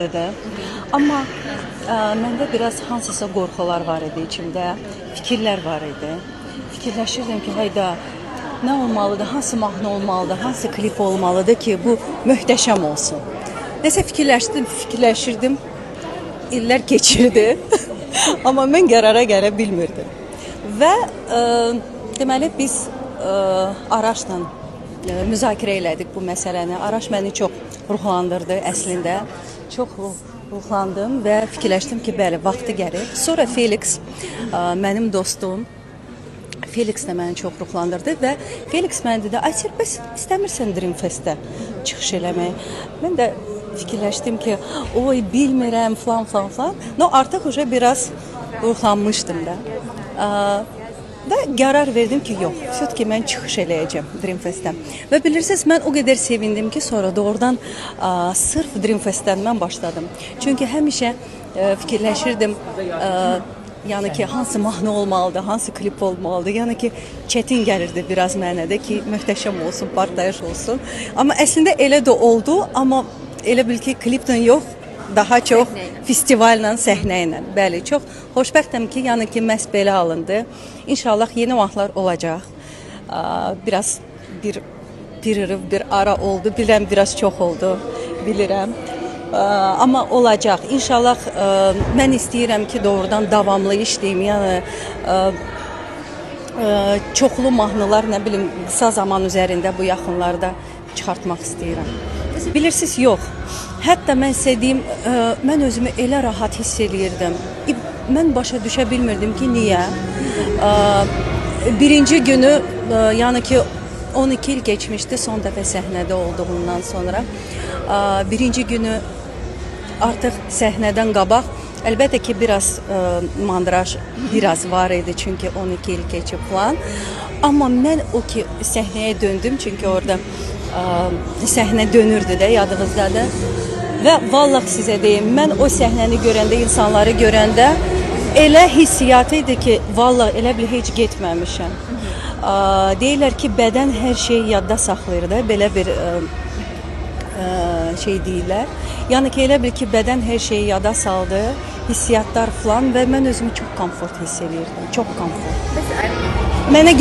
Amma məndə biraz hansısa qorxular var idi içimdə, fikirlər var idi. Fikirləşirdim ki, hayda, nə olmalıdır, hansı mahnı olmalıdır, hansı klip olmalıdır ki, bu möhtəşəm olsun. Nəsə fikirləşirdim, illər keçirdi, amma mən qərara gələ bilmirdim. Və deməli biz Araşla müzakirə elədik bu məsələni. Araş məni çox ruhlandırdı əslində. Çox ruhlandım və fikirləşdim ki, bəli, vaxtı gəlir. Sonra Felix, mənim dostum, Felix də məni çox ruhlandırdı və Felix mənə dedi, Aysel, bəs istəmirsən Dream Fest'ə çıxış eləmək? Mən də fikirləşdim ki, oy, bilmirəm, falan. No, artıq biraz ruhlanmışdım da. Və qərar verdim ki, yox, ki mən çıxış eləyəcəm Dream Fest'dən. Və bilirsiniz, mən o qədər sevindim ki, sonra doğrudan sırf Dream Fest'dən mən başladım. Çünki həmişə fikirləşirdim, yəni ki, hansı mahnı olmalıdır, hansı klip olmalıdır. Yəni ki, çətin gəlirdi biraz mənə də ki, möhtəşəm olsun, partlayış olsun. Amma əslində elə də oldu, amma elə bil ki, klipdən yox, daha çox festivalla, səhnə ilə. Bəli, çox xoşbəxtəm ki, yəni ki, məhz belə alındı. İnşallah yeni vaxtlar olacaq. Biraz bir ara oldu, bilirəm, biraz çox oldu, bilirəm. Amma olacaq. İnşallah mən istəyirəm ki, doğrudan davamlı işləyim. Yəni çoxlu mahnılar, nə bilim, qısa zaman üzərində bu yaxınlarda çıxartmaq istəyirəm. Bilirsiniz, yox. Hətta mən istədiyim, mən özümü elə rahat hiss eləyirdim. Mən başa düşə bilmirdim ki, niyə? Birinci günü, yəni ki, 12 il geçmişdi son dəfə səhnədə olduğundan sonra. Birinci günü artıq səhnədən qabaq, əlbəttə ki, biraz mandraj biraz var idi, çünki 12 il keçib falan. Amma mən o ki, səhnəyə döndüm, çünki orada səhnə dönürdü də, yadınızdadır. Və vallah sizə deyim, mən o səhnəni görəndə, insanları görəndə elə hissiyatı idi ki, vallah elə bil heç getməmişəm. Deyirlər ki, bədən hər şeyi yadda saxlayır da, belə bir şey deyirlər. Yəni ki, elə bil ki, bədən hər şeyi yada saldı, hissiyatlar falan və mən özümü çox komfort hiss edirdim, çox komfort. Mənə